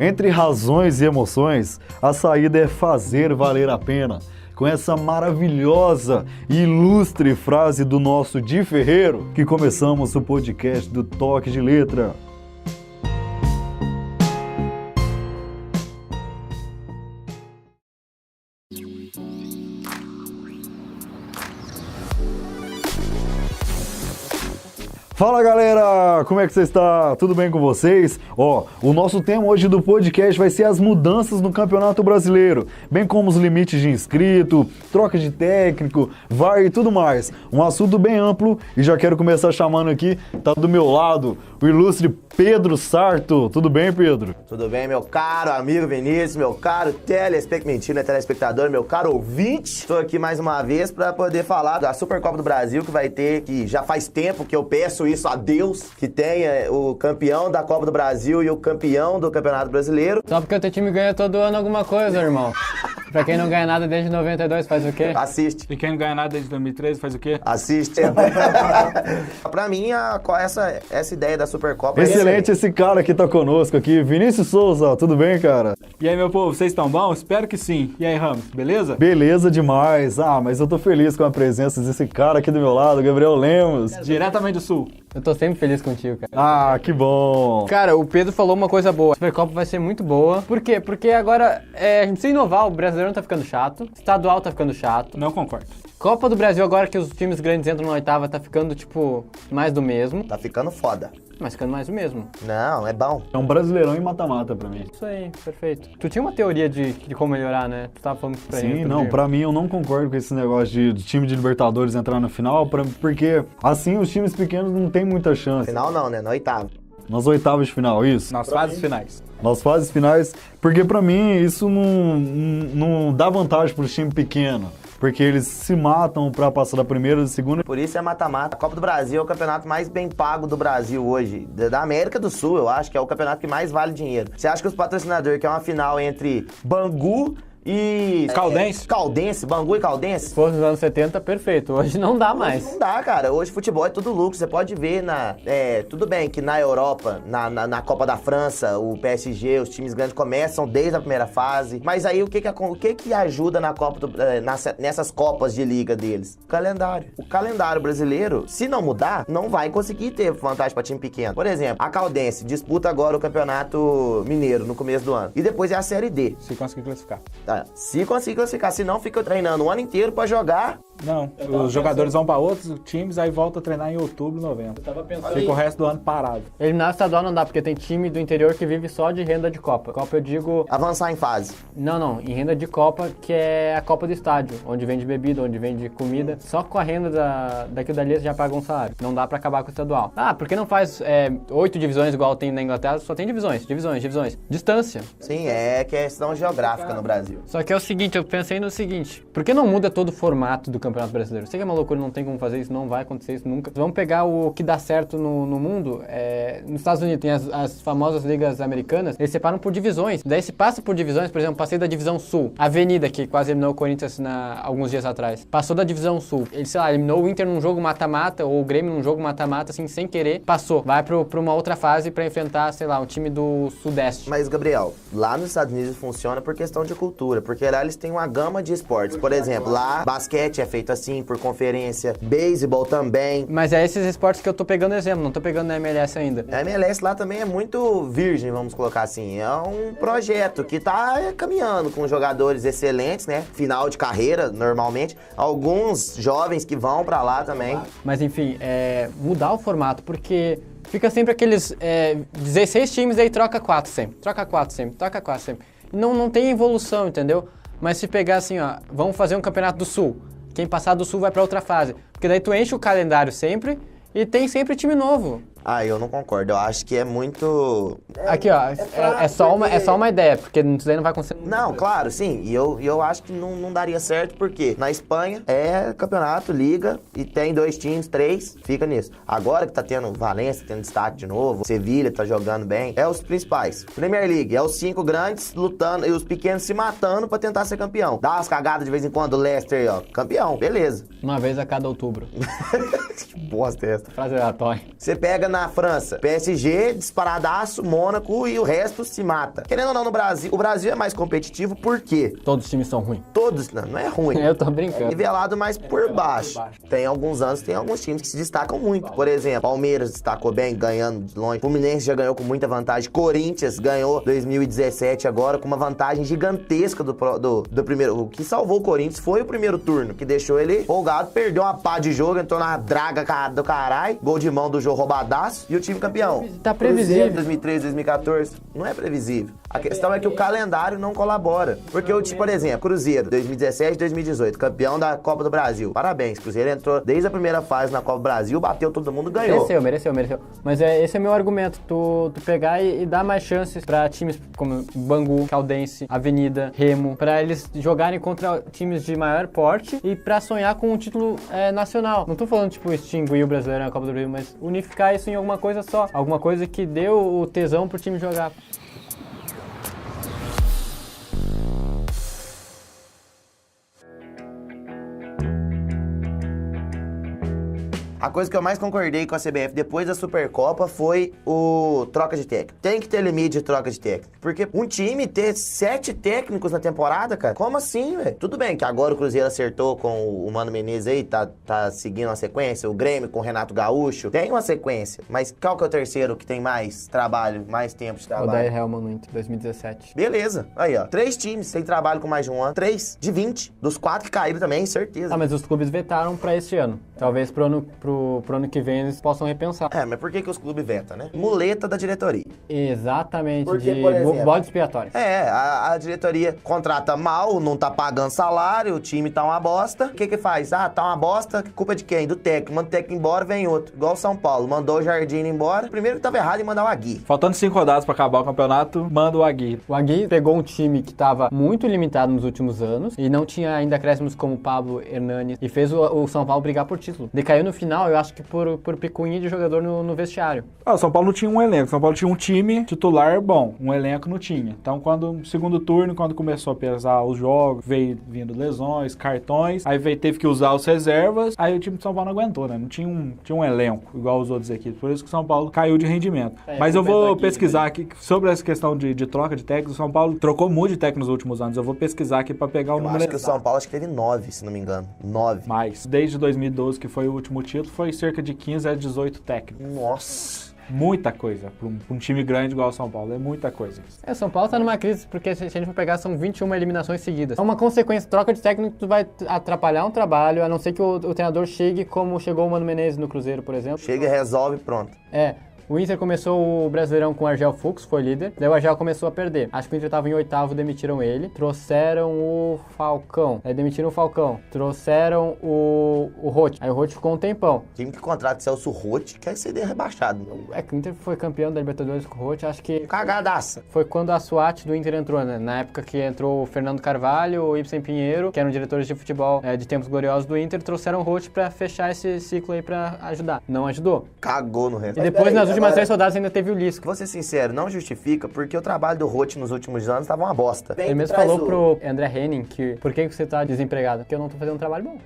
Entre razões e emoções, a saída é fazer valer a pena. Com essa maravilhosa e ilustre frase do nosso Di Ferreiro, que começamos o podcast do Toque de Letra. Fala galera, como é que você está? Tudo bem com vocês? O nosso tema hoje do podcast vai ser as mudanças no Campeonato Brasileiro, bem como os limites de inscrito, troca de técnico, VAR e tudo mais. Um assunto bem amplo e já quero começar chamando aqui, tá do meu lado, o ilustre Pedro Sarto. Tudo bem, Pedro? Tudo bem, meu caro amigo Vinícius, meu caro telespectador, meu caro ouvinte. Estou aqui mais uma vez para poder falar da Supercopa do Brasil que vai ter, que já faz tempo que eu peço isso a Deus, que tenha o campeão da Copa do Brasil e o campeão do Campeonato Brasileiro. Só porque o teu time ganha todo ano alguma coisa, irmão. Pra quem não ganha nada desde 92, faz o quê? Assiste. E quem não ganha nada desde 2013, faz o quê? Assiste. Pra mim, essa ideia da Supercopa Excelente esse cara que tá conosco aqui, Vinícius Souza, tudo bem, cara? E aí, meu povo, vocês estão bom? Espero que sim. E aí, Ramos, beleza? Beleza demais. Mas eu tô feliz com a presença desse cara aqui do meu lado, Gabriel Lemos. Diretamente do Sul. Eu tô sempre feliz contigo, cara. Que bom. Cara, o Pedro falou uma coisa boa. A Supercopa vai ser muito boa. Por quê? Porque agora a gente precisa inovar. O Brasileirão tá ficando chato. Estadual tá ficando chato. Não concordo. Copa do Brasil, agora que os times grandes entram na oitava, tá ficando, mais do mesmo. Tá ficando foda. Mas ficando mais do mesmo. Não, é bom. É um Brasileirão em mata-mata pra mim. Isso aí, perfeito. Tu tinha uma teoria de como melhorar, né? Tu tava falando pra gente. Sim, não, pra mim eu não concordo com esse negócio de time de Libertadores entrar na final, porque assim os times pequenos não tem muita chance. Final não, né? Na oitava. Nas oitavas de final, isso? Nas fases finais. Nas fases finais, porque pra mim isso não dá vantagem pro time pequeno. Porque eles se matam pra passar da primeira e da segunda. Por isso é mata-mata. A Copa do Brasil é o campeonato mais bem pago do Brasil hoje. Da América do Sul, eu acho que é o campeonato que mais vale dinheiro. Você acha que os patrocinadores, que é uma final entre Bangu e... Caldense, Bangu e Caldense? Se fosse nos anos 70, perfeito. Hoje não dá mais. Não dá, cara. Hoje futebol é tudo lucro. Você pode ver tudo bem que na Europa, na Copa da França, o PSG, os times grandes começam desde a primeira fase. Mas aí o que ajuda na Copa nessas Copas de Liga deles? O calendário. O calendário brasileiro, se não mudar, não vai conseguir ter vantagem para time pequeno. Por exemplo, a Caldense disputa agora o Campeonato Mineiro no começo do ano. E depois é a Série D. Se conseguir classificar. Se conseguir classificar, se não, fica treinando o ano inteiro pra jogar. Não, os jogadores vão pra outros times, aí volta a treinar em outubro, novembro. Fica o resto do ano parado. Eliminar o estadual não dá, porque tem time do interior que vive só de renda de Copa. Copa eu digo... Avançar em fase. Não, em renda de Copa, que é a Copa do Estádio, onde vende bebida, onde vende comida. Só com a renda daquilo dali você já paga um salário. Não dá pra acabar com o estadual. Por que não faz 8 divisões igual tem na Inglaterra? Só tem divisões. Distância. Sim, é questão geográfica no Brasil. Só que é o seguinte, eu pensei no seguinte, por que não muda todo o formato do Campeonato Brasileiro? Sei que é uma loucura, não tem como fazer isso, não vai acontecer isso nunca. Vamos pegar o que dá certo no mundo, nos Estados Unidos tem as famosas ligas americanas, eles separam por divisões, daí se passa por divisões, por exemplo, passei da Divisão Sul, a Avenida, que quase eliminou o Corinthians alguns dias atrás, passou da Divisão Sul, ele, eliminou o Inter num jogo mata-mata, ou o Grêmio num jogo mata-mata, assim, sem querer, passou, vai pra uma outra fase pra enfrentar, um time do Sudeste. Mas, Gabriel, lá nos Estados Unidos funciona por questão de cultura, porque lá eles têm uma gama de esportes. Por exemplo, lá, basquete é feito assim, por conferência, beisebol também. Mas é esses esportes que eu tô pegando exemplo, não tô pegando na MLS ainda. A MLS lá também é muito virgem, vamos colocar assim. É um projeto que tá caminhando com jogadores excelentes, né? Final de carreira, normalmente. Alguns jovens que vão pra lá também. Mas enfim, mudar o formato, porque... Fica sempre aqueles 16 times, aí troca 4 sempre. Não tem evolução, entendeu? Mas se pegar assim, vamos fazer um campeonato do Sul. Quem passar do Sul vai pra outra fase. Porque daí tu enche o calendário sempre e tem sempre time novo. Eu não concordo. Eu acho que é muito... Aqui, é só uma ideia, porque isso daí não vai acontecer. Não, claro, sim. E eu acho que não daria certo, porque na Espanha é campeonato, liga, e tem 2 times, 3, fica nisso. Agora que tá tendo Valência, tendo destaque de novo, Sevilha tá jogando bem, é os principais. Premier League, é os 5 grandes lutando, e os pequenos se matando pra tentar ser campeão. Dá umas cagadas de vez em quando, o Leicester, campeão, beleza. Uma vez a cada outubro. Que bosta é essa? Frase aleatória. Você pega na França, PSG, disparadaço, Mônaco e o resto se mata. Querendo ou não, no Brasil, o Brasil é mais competitivo por quê? Todos os times são ruins. Todos, não é ruim. Eu tô brincando. É nivelado mais por baixo. Tem alguns anos, tem alguns times que se destacam muito. Por exemplo, Palmeiras destacou bem, ganhando de longe. Fluminense já ganhou com muita vantagem. Corinthians ganhou 2017 agora com uma vantagem gigantesca do primeiro. O que salvou o Corinthians foi o primeiro turno, que deixou ele folgado, perdeu uma pá de jogo, entrou na draga do caralho, gol de mão do jogo roubadaço e o time campeão. Tá previsível. 2013, 2014, não é previsível. A questão é que o calendário não colabora. Porque o time, por exemplo, Cruzeiro, 2017, 2018, campeão da Copa do Brasil. Parabéns, Cruzeiro entrou desde a primeira fase na Copa do Brasil, bateu todo mundo, ganhou. Mereceu. Mas esse é meu argumento, tu pegar e dar mais chances pra times como Bangu, Caldense, Avenida, Remo, pra eles jogarem contra times de maior porte e pra sonhar com um título nacional. Não tô falando, tipo, extinguir o brasileiro na Copa do Brasil, mas unificar isso em alguma coisa só. Alguma coisa que deu o tesão pro time jogar. A coisa que eu mais concordei com a CBF depois da Supercopa foi o troca de técnico. Tem que ter limite de troca de técnico. Porque um time ter 7 técnicos na temporada, cara, como assim, velho? Tudo bem que agora o Cruzeiro acertou com o Mano Menezes aí, tá seguindo uma sequência, o Grêmio com o Renato Gaúcho, tem uma sequência. Mas qual que é o terceiro que tem mais trabalho, mais tempo de trabalho? Odair Helman no Inter, 2017. Beleza. Aí, ó. 3 times sem trabalho com mais de um ano. 3 de 20. Dos 4 que caíram também, certeza. Ah, mas os clubes vetaram pra este ano. Talvez pro ano que vem eles possam repensar. Mas por que os clubes vetam, né? Muleta da diretoria. Exatamente, Porque, de por exemplo, bode expiatório. A diretoria contrata mal, não tá pagando salário, o time tá uma bosta. O que faz? Tá uma bosta, culpa de quem? Do técnico. Manda o técnico embora, vem outro. Igual o São Paulo, mandou o Jardine embora. Primeiro que tava errado em mandar o Agui. Faltando 5 rodadas pra acabar o campeonato, manda o Agui. O Agui pegou um time que tava muito limitado nos últimos anos e não tinha ainda acréscimos como Pablo Hernanes e fez o São Paulo brigar por título. Decaiu no final, eu acho que por picuinha de jogador no vestiário. O São Paulo não tinha um elenco. O São Paulo tinha um time titular bom. Um elenco não tinha. Então, no segundo turno, quando começou a pesar os jogos, veio vindo lesões, cartões, aí teve que usar os reservas, aí o time de São Paulo não aguentou, né? Não tinha um elenco, igual os outros aqui. Por isso que o São Paulo caiu de rendimento. Mas eu vou pesquisar aqui sobre essa questão de troca de técnicos. O São Paulo trocou muito de técnico nos últimos anos. Eu vou pesquisar aqui pra pegar o número. Acho que o São Paulo teve 9, se não me engano. 9. Mais. Desde 2012, que foi o último título, foi cerca de 15 a 18 técnicos. Nossa. Muita coisa. Pra um time grande igual o São Paulo. É muita coisa. O São Paulo tá numa crise porque se a gente for pegar são 21 eliminações seguidas. É uma consequência, troca de técnico tu vai atrapalhar um trabalho, a não ser que o treinador chegue como chegou o Mano Menezes no Cruzeiro, por exemplo. Chega, resolve, pronto. O Inter começou o Brasileirão com o Argel Fux, foi líder. Daí o Argel começou a perder. Acho que o Inter tava em 8º, demitiram ele. Trouxeram o Falcão. Aí demitiram o Falcão. Trouxeram o Roth. Aí o Roth ficou um tempão. Time que contrata Celso Roth quer ser rebaixado. É que o Inter foi campeão da Libertadores com o Roth, acho que... Cagadaça. Foi quando a SWAT do Inter entrou, né? Na época que entrou o Fernando Carvalho, o Ibsen Pinheiro, que eram diretores de futebol de tempos gloriosos do Inter, trouxeram o Roth pra fechar esse ciclo aí pra ajudar. Não ajudou. Cagou no resto. E depois, nas últimas 3 rodadas, ainda teve o Lisca. Vou ser sincero, não justifica, porque o trabalho do Roth nos últimos anos tava uma bosta. Ele mesmo falou pro André Henning que por que você tá desempregado? Porque eu não tô fazendo um trabalho bom.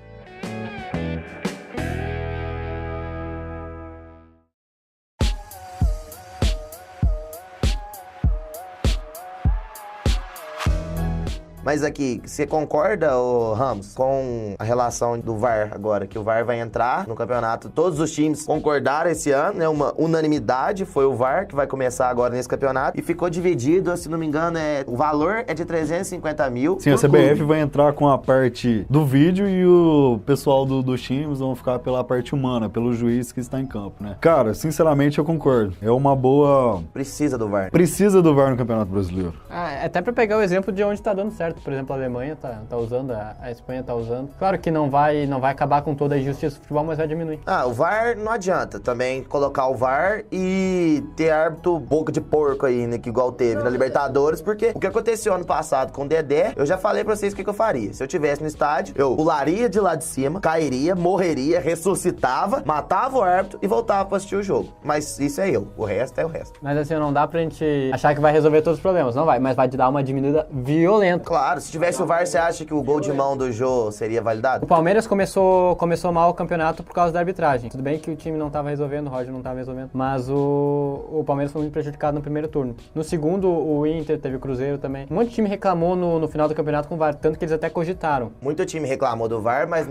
Mas aqui, você concorda, ô Ramos, com a relação do VAR agora? Que o VAR vai entrar no campeonato. Todos os times concordaram esse ano, né? Uma unanimidade, foi o VAR que vai começar agora nesse campeonato. E ficou dividido, se não me engano, o valor é de 350 mil. Sim, a CBF vai entrar com a parte do vídeo e o pessoal dos times vão ficar pela parte humana, pelo juiz que está em campo, né? Cara, sinceramente eu concordo. É uma boa... Precisa do VAR. Precisa do VAR no Campeonato Brasileiro. Até pra pegar o exemplo de onde tá dando certo. Por exemplo, a Alemanha tá usando, a Espanha tá usando. Claro que não vai acabar com toda a injustiça do futebol, mas vai diminuir. O VAR não adianta também colocar o VAR e ter árbitro boca de porco aí, né? Que igual teve na Libertadores, porque o que aconteceu ano passado com o Dedé, eu já falei pra vocês o que eu faria. Se eu tivesse no estádio, eu pularia de lá de cima, cairia, morreria, ressuscitava, matava o árbitro e voltava pra assistir o jogo. Mas isso é eu, o resto é o resto. Mas assim, não dá pra gente achar que vai resolver todos os problemas, não vai, mas vai te dar uma diminuída violenta. Claro. Claro, se tivesse o VAR, você acha que o gol de mão do Jô seria validado? O Palmeiras começou mal o campeonato por causa da arbitragem. Tudo bem que o time não estava resolvendo, o Roger não estava resolvendo, mas o Palmeiras foi muito prejudicado no primeiro turno. No segundo, o Inter, teve o Cruzeiro também. Um monte de time reclamou no final do campeonato com o VAR, tanto que eles até cogitaram. Muito time reclamou do VAR, mas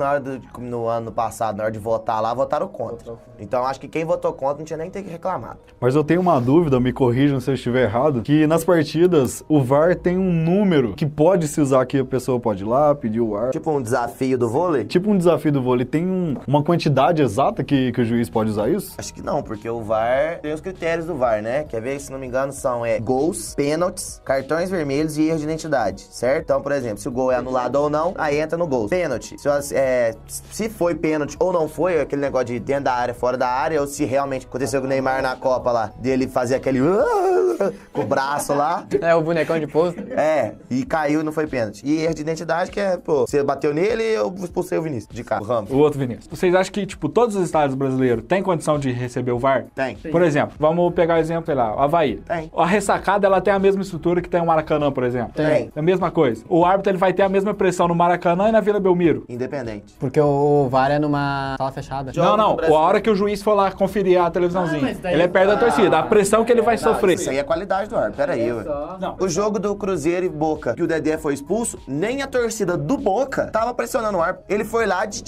no ano passado, na hora de votar lá, votaram contra. Então acho que quem votou contra não tinha nem ter que reclamar. Mas eu tenho uma dúvida, me corrijam se eu estiver errado, que nas partidas o VAR tem um número que pode se usar, que a pessoa pode ir lá, pedir o VAR. Tipo um desafio do vôlei? Tipo um desafio do vôlei, tem uma quantidade exata que o juiz pode usar isso? Acho que não, porque o VAR tem os critérios do VAR, né? Quer ver? Se não me engano, são gols, pênaltis, cartões vermelhos e erro de identidade, certo? Então, por exemplo, se o gol é anulado ou não, aí entra no gol. Pênalti. Se foi pênalti ou não foi, aquele negócio de dentro da área, fora da área, ou se realmente aconteceu com o Neymar na Copa lá, dele fazer aquele com o braço lá. É, o bonecão de posto. E caiu e não foi pênalti. E erro de identidade que é, pô, você bateu nele e eu expulsei o Vinícius de carro. O outro Vinícius. Vocês acham que, tipo, todos os estados brasileiros têm condição de receber o VAR? Tem. Por exemplo, vamos pegar o exemplo, sei lá, o Avaí. Tem. A ressacada, ela tem a mesma estrutura que tem o Maracanã, por exemplo. Tem. É a mesma coisa. O árbitro, ele vai ter a mesma pressão no Maracanã e na Vila Belmiro. Independente. Porque o VAR é numa sala fechada. Não. A hora que o juiz for lá conferir a televisãozinha, mas daí- ele é perto da torcida. A pressão que ele vai sofrer. Isso aí é qualidade do árbitro. Pera aí, ué. Não. O jogo do Cruzeiro e Boca, que o Dedé foi expulso, nem a torcida do Boca tava pressionando o árbitro. Ele foi lá de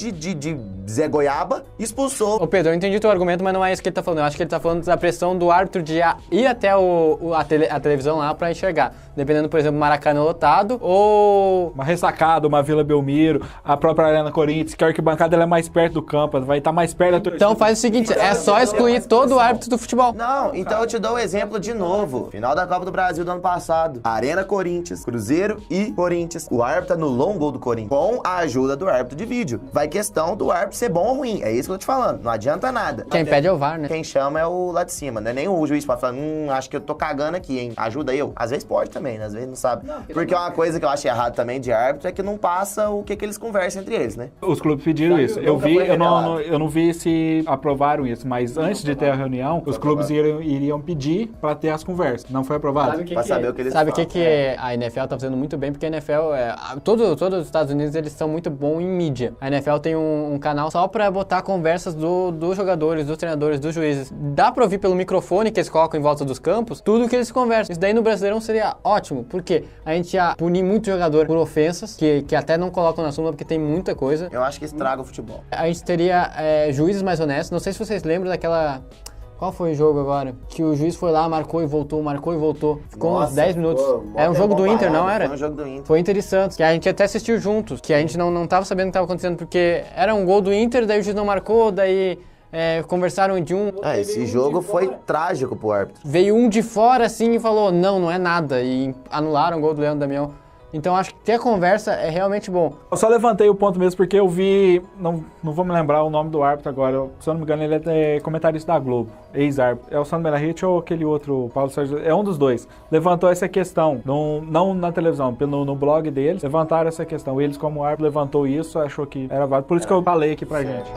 Zé Goiaba e expulsou. Ô Pedro, eu entendi teu argumento, mas não é isso que ele tá falando. Eu acho que ele tá falando da pressão do árbitro de ir até a televisão lá pra enxergar. Dependendo, por exemplo, Maracanã lotado ou... Uma ressacada, uma Vila Belmiro, a própria Arena Corinthians, que a arquibancada ela é mais perto do campo, vai estar mais perto da torcida. Então faz o seguinte, é só excluir todo o árbitro do futebol. Não, então eu te dou um exemplo de novo. Final da Copa do Brasil do ano passado. Arena Corinthians, Cruzeiro e Corinthians. O árbitro anulou um gol do Corinthians com a ajuda do árbitro de vídeo. Vai questão do árbitro ser bom ou ruim. É isso que eu tô te falando. Não adianta nada. Quem pede é o VAR, né? Quem chama é o lá de cima, né? Nem o juiz pode falar, acho que eu tô cagando aqui, hein? Ajuda eu. Às vezes pode também, né? Às vezes não sabe. Porque uma coisa que eu acho errado também de árbitro é que não passa o que eles conversam entre eles, né? Os clubes pediram isso. Eu não vi se aprovaram isso, mas antes de ter a reunião, os clubes iriam pedir pra ter as conversas. Não foi aprovado. Pra saber o que eles Sabe o falam. que a NFL tá fazendo muito bem? Porque a NFL, todos os Estados Unidos, eles são muito bons em mídia. A NFL tem um canal só pra botar conversas dos jogadores, dos treinadores, dos juízes. Dá pra ouvir pelo microfone que eles colocam em volta dos campos tudo que eles conversam. Isso daí no Brasileirão seria ótimo, porque a gente ia punir muito jogador por ofensas, que até não colocam na súmula porque tem muita coisa. Eu acho que estraga o futebol. A gente teria juízes mais honestos. Não sei se vocês lembram daquela... Qual foi o jogo agora? Que o juiz foi lá, marcou e voltou. Ficou uns 10 minutos. Era um jogo do Inter, não era? Foi um jogo do Inter. Foi Inter e Santos, que a gente até assistiu juntos, que a gente não tava sabendo o que tava acontecendo, porque era um gol do Inter, daí o juiz não marcou, daí conversaram de um... Esse jogo foi trágico pro árbitro. Veio um de fora assim e falou, não é nada, e anularam o gol do Leandro Damião. Então acho que ter conversa é realmente bom. Eu só levantei o ponto mesmo porque eu vi, não vou me lembrar o nome do árbitro agora, se eu não me engano ele é comentarista da Globo, ex-árbitro. É o Sandro Melarich ou aquele outro, Paulo Sérgio, é um dos dois. Levantou essa questão, não na televisão, no blog deles, levantaram essa questão. Eles como árbitro levantou isso, achou que era válido, por isso que eu falei aqui pra gente.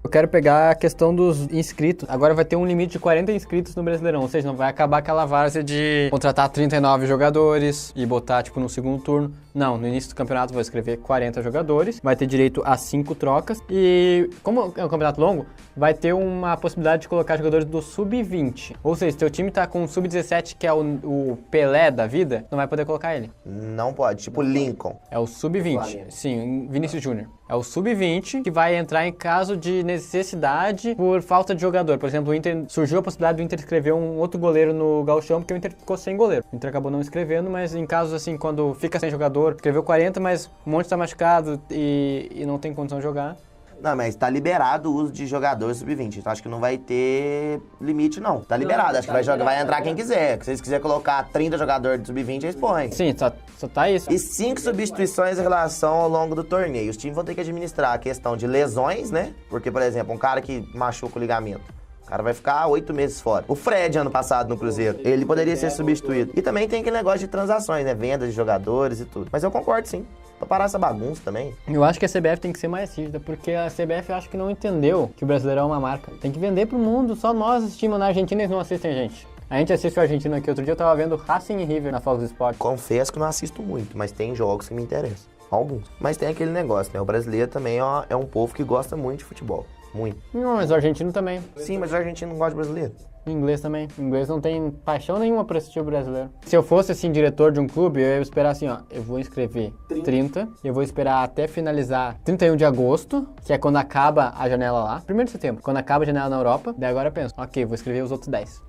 Eu quero pegar a questão dos inscritos. Agora vai ter um limite de 40 inscritos no Brasileirão, ou seja, não vai acabar aquela várzea de contratar 39 jogadores e botar, tipo, no segundo turno. Não, no início do campeonato vai escrever 40 jogadores, vai ter direito a 5 trocas e, como é um campeonato longo, vai ter uma possibilidade de colocar jogadores do Sub-20. Ou seja, se teu time tá com o Sub-17, que é o Pelé da vida, não vai poder colocar ele. Não pode, tipo Lincoln. É o Sub-20, sim, Vinícius Júnior. É o Sub-20 que vai entrar em caso de necessidade por falta de jogador. Por exemplo, o Inter surgiu a possibilidade do Inter escrever um outro goleiro no Gauchão, porque o Inter ficou sem goleiro. O Inter acabou não escrevendo, mas em casos assim, quando fica sem jogador, escreveu 40, mas um monte tá machucado e não tem condição de jogar. Não, mas tá liberado o uso de jogador sub-20. Então acho que não vai ter limite, não. Tá liberado. Acho que vai entrar quem quiser. Se vocês quiserem colocar 30 jogadores de sub-20, eles põem. Sim, só tá isso. E 5 substituições em relação ao longo do torneio. Os times vão ter que administrar a questão de lesões, né? Porque, por exemplo, um cara que machuca o ligamento, o cara vai ficar 8 meses fora. O Fred, ano passado, no Cruzeiro, ele poderia ser substituído. E também tem aquele negócio de transações, né? Venda de jogadores e tudo. Mas eu concordo, sim. Pra parar essa bagunça também. Eu acho que a CBF tem que ser mais rígida, porque a CBF eu acho que não entendeu que o Brasileirão é uma marca. Tem que vender pro mundo, só nós assistimos na Argentina, eles não assistem a gente. A gente assiste o Argentina aqui. Outro dia eu tava vendo Racing e River na Fox Sports. Confesso que não assisto muito, mas tem jogos que me interessam. Alguns. Mas tem aquele negócio, né? O brasileiro também é um povo que gosta muito de futebol. Muito. Não, mas o argentino também. Sim, mas o argentino não gosta de brasileiro. O inglês também. O inglês não tem paixão nenhuma pra assistir o brasileiro. Se eu fosse, assim, diretor de um clube, eu ia esperar assim, ó. Eu vou inscrever 30. Eu vou esperar até finalizar 31 de agosto, que é quando acaba a janela lá. 1º de setembro, quando acaba a janela na Europa. Daí agora eu penso, ok, vou escrever os outros 10.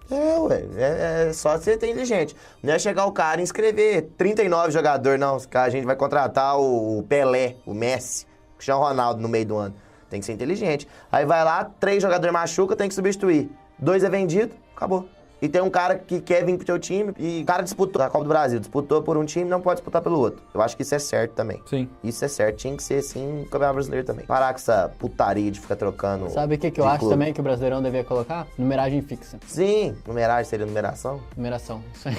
É só você ter inteligente. Não é chegar o cara e inscrever 39 jogadores, não. A gente vai contratar o Pelé, o Messi, o Cristiano Ronaldo no meio do ano. Tem que ser inteligente. Aí vai lá, 3 jogadores machuca, tem que substituir. 2 é vendido, acabou. E tem um cara que quer vir pro teu time e o cara disputou a Copa do Brasil, disputou por um time, não pode disputar pelo outro. Eu acho que isso é certo também. Sim. Isso é certo, tinha que ser assim no Campeonato Brasileiro também. Parar com essa putaria de ficar trocando. Sabe o que eu acho também que o Brasileirão devia colocar? Numeragem fixa. Sim, numeragem seria numeração. Numeração. Isso aí.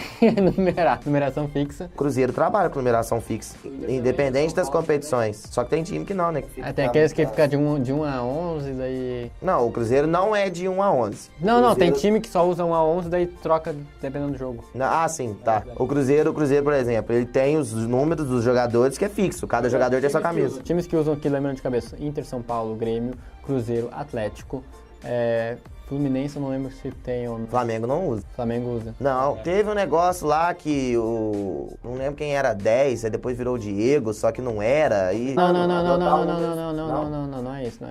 Numeração fixa. Cruzeiro trabalha com numeração fixa, independente das competições. Só que tem time que não, né? Tem aqueles que ficam de 1 a 11, daí... Não, o Cruzeiro não é de 1 a 11. Não, tem time que só usa 1 a 11, daí troca dependendo do jogo. Ah, sim, tá. O Cruzeiro, por exemplo, ele tem os números dos jogadores que é fixo. Cada jogador tem sua camisa. Times que usam aqui, lembrando de cabeça, Inter, São Paulo, Grêmio, Cruzeiro, Atlético, Fluminense, eu não lembro se tem ou não. Flamengo não usa. Flamengo usa. Não, teve um negócio lá que não lembro quem era 10, aí depois virou o Diego, só que não era. E... Não é isso.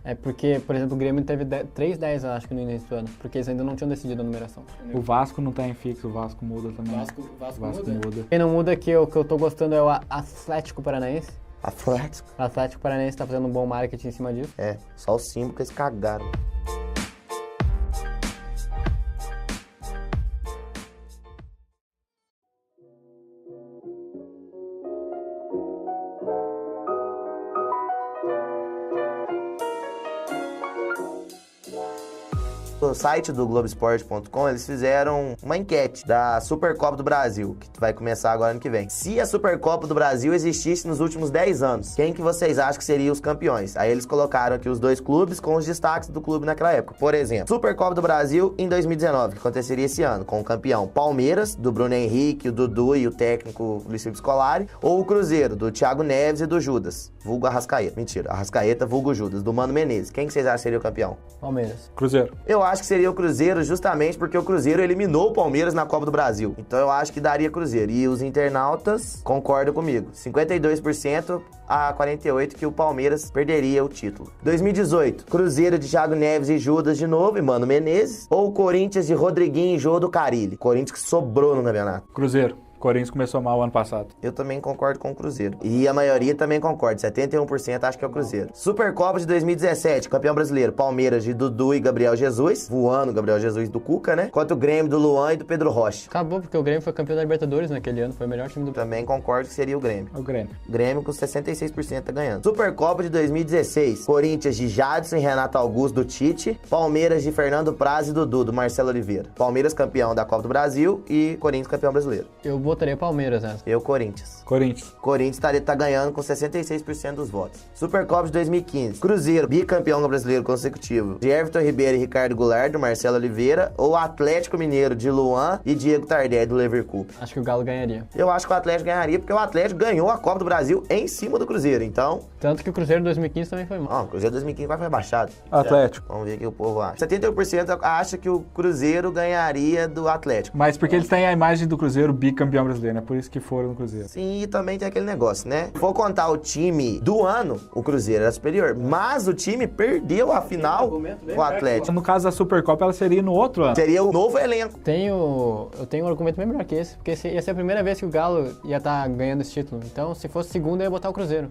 É porque, por exemplo, o Grêmio teve 3-10, acho que no início do ano, porque eles ainda não tinham decidido a numeração. O Vasco não tá em fixo, o Vasco muda também. Vasco muda. Quem não muda, que eu tô gostando é o Atlético Paranaense. Atlético? O Atlético Paranaense tá fazendo um bom marketing em cima disso. É, só o símbolo que eles cagaram. No site do Globoesporte.com, eles fizeram uma enquete da Supercopa do Brasil, que vai começar agora ano que vem. Se a Supercopa do Brasil existisse nos últimos 10 anos, quem que vocês acham que seriam os campeões? Aí eles colocaram aqui os 2 clubes com os destaques do clube naquela época. Por exemplo, Supercopa do Brasil em 2019, que aconteceria esse ano, com o campeão Palmeiras, do Bruno Henrique, o Dudu e o técnico Luiz Felipe Scolari, ou o Cruzeiro, do Thiago Neves e do Judas, vulgo Arrascaeta. Mentira, Arrascaeta, vulgo Judas, do Mano Menezes. Quem que vocês acham que seria o campeão? Palmeiras. Cruzeiro. Eu acho que seria o Cruzeiro justamente porque o Cruzeiro eliminou o Palmeiras na Copa do Brasil. Então eu acho que daria Cruzeiro. E os internautas concordam comigo. 52% a 48% que o Palmeiras perderia o título. 2018, Cruzeiro de Thiago Neves e Judas de novo, e Mano Menezes. Ou Corinthians de Rodriguinho e Jô do Carille. Corinthians que sobrou no campeonato. Cruzeiro. Corinthians começou mal ano passado. Eu também concordo com o Cruzeiro. E a maioria também concorda. 71% acho que é o Cruzeiro. Supercopa de 2017, campeão brasileiro. Palmeiras de Dudu e Gabriel Jesus. Voando Gabriel Jesus do Cuca, né? Contra o Grêmio do Luan e do Pedro Rocha. Acabou, porque o Grêmio foi campeão da Libertadores naquele ano. Foi o melhor time do... Também concordo que seria o Grêmio. O Grêmio. Grêmio com 66% tá ganhando. Supercopa de 2016. Corinthians de Jadson e Renato Augusto do Tite. Palmeiras de Fernando Praz e Dudu do Marcelo Oliveira. Palmeiras campeão da Copa do Brasil e Corinthians campeão brasileiro. Eu botaria Palmeiras nessa. Eu, Corinthians. Corinthians Tá ganhando com 66% dos votos. Supercopa de 2015. Cruzeiro, bicampeão brasileiro consecutivo. De Everton Ribeiro e Ricardo Goulart, do Marcelo Oliveira. Ou Atlético Mineiro de Luan e Diego Tardelli, do Leverkusen. Acho que o Galo ganharia. Eu acho que o Atlético ganharia porque o Atlético ganhou a Copa do Brasil em cima do Cruzeiro. Então... Tanto que o Cruzeiro em 2015 também foi mal. o Cruzeiro 2015 vai rebaixado. Atlético. Vamos ver o que o povo acha. 71% acha que o Cruzeiro ganharia do Atlético. Mas porque eles têm a imagem do Cruzeiro bicampeão brasileiro, né? Por isso que foram no Cruzeiro. Sim, e também tem aquele negócio, né? Se for contar o time do ano, o Cruzeiro era superior. Mas o time perdeu a final com o Atlético. No caso da Supercopa, ela seria no outro ano. Seria o novo elenco. Eu tenho um argumento bem melhor que esse, porque ia ser a primeira vez que o Galo ia estar ganhando esse título. Então, se fosse segunda, eu ia botar o Cruzeiro.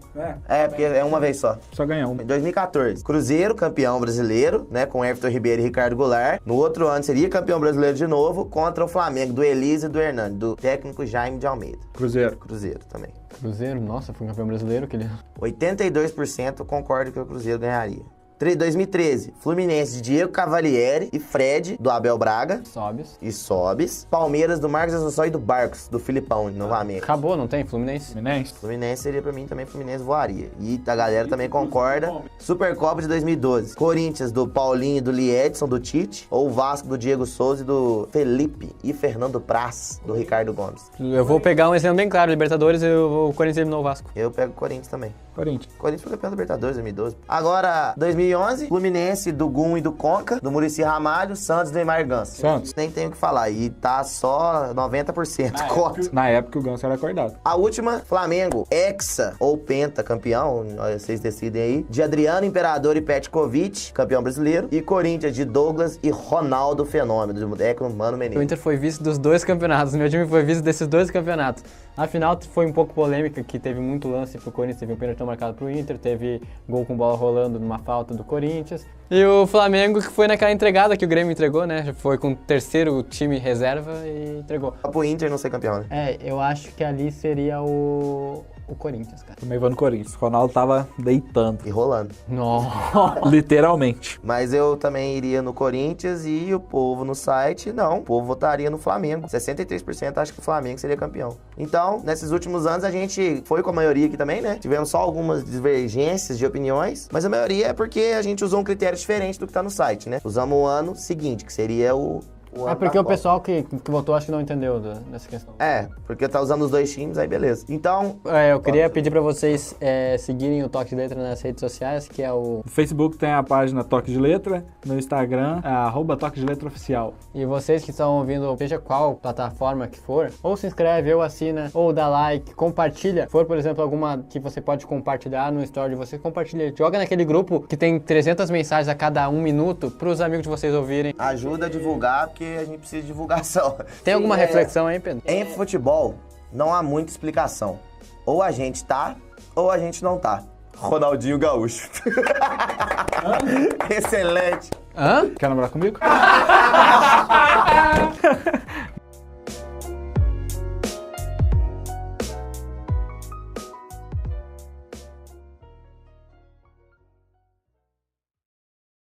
Porque é uma vez só. Só ganhou um. Em 2014, Cruzeiro, campeão brasileiro, né? Com Everton Ribeiro e Ricardo Goulart. No outro ano, seria campeão brasileiro de novo contra o Flamengo, do Elise e do Hernani, do técnico Jaime de Almeida. Cruzeiro Também. Cruzeiro, nossa, foi um campeão brasileiro aquele ano. 82% concorda que o Cruzeiro ganharia. 2013, Fluminense de Diego Cavalieri e Fred, do Abel Braga. Sobes. E Sobes. Palmeiras do Marcos Assunção e do Barcos, do Filipão, novamente. Acabou, não tem? Fluminense? Fluminense. Fluminense seria pra mim também, Fluminense voaria. E a galera também concorda. Supercopa de 2012. Corinthians do Paulinho e do Liedson, do Tite. Ou Vasco do Diego Souza e do Felipe. E Fernando Praz, do Ricardo Gomes. Eu vou pegar um exemplo bem claro. Libertadores, o Corinthians eliminou o Vasco. Eu pego o Corinthians também. Corinthians. Corinthians foi campeão da Libertadores 2012. Agora, 2011, Fluminense do Gum e do Conca, do Muricy Ramalho, Santos do Neymar Ganso. Santos. Nem tenho o que falar. E tá só 90% corte. Na época o Ganso era acordado. A última, Flamengo, Hexa ou Penta, campeão, vocês decidem aí, de Adriano Imperador e Petkovic, campeão brasileiro, e Corinthians de Douglas e Ronaldo Fenômeno, do Deco Mano O Menezes. Inter foi vice dos dois campeonatos. Meu time foi vice desses dois campeonatos. A final foi um pouco polêmica, que teve muito lance pro Corinthians, teve um pênalti marcado pro Inter, teve gol com bola rolando numa falta do Corinthians. E o Flamengo, que foi naquela entregada que o Grêmio entregou, né? Já foi com o terceiro time reserva e entregou. Só pro Inter não ser campeão, né? É, eu acho que ali seria o Corinthians, cara. Também vou no Corinthians. O Ronaldo tava deitando. E rolando. Nossa. Literalmente. Mas eu também iria no Corinthians e o povo no site, não. O povo votaria no Flamengo. 63% acha que o Flamengo seria campeão. Então, nesses últimos anos, a gente foi com a maioria aqui também, né? Tivemos só algumas divergências de opiniões, mas a maioria é porque a gente usou um critério diferente do que tá no site, né? Usamos o ano seguinte, que seria o ano É porque da o Copa. pessoal que votou acho que não entendeu dessa questão. É, porque tá usando os dois times, aí beleza. Então, Eu queria pedir pra vocês seguirem o Toque de Letra nas redes sociais, que é o... No Facebook tem a página Toque de Letra. No Instagram é @Toque de Letra Oficial. E vocês que estão ouvindo, seja qual plataforma que for, ou se inscreve, ou assina, ou dá like, compartilha. Se for, por exemplo, alguma que você pode compartilhar no story de vocês, compartilha. Joga naquele grupo que tem 300 mensagens a cada 1 minuto pros amigos de vocês ouvirem. ajuda a divulgar, porque a gente precisa de divulgação. Tem alguma Sim, reflexão aí, Pedro? Em futebol, não há muita explicação. Ou a gente tá, ou a gente não tá. Ronaldinho Gaúcho. Excelente. Hã? Quer namorar comigo?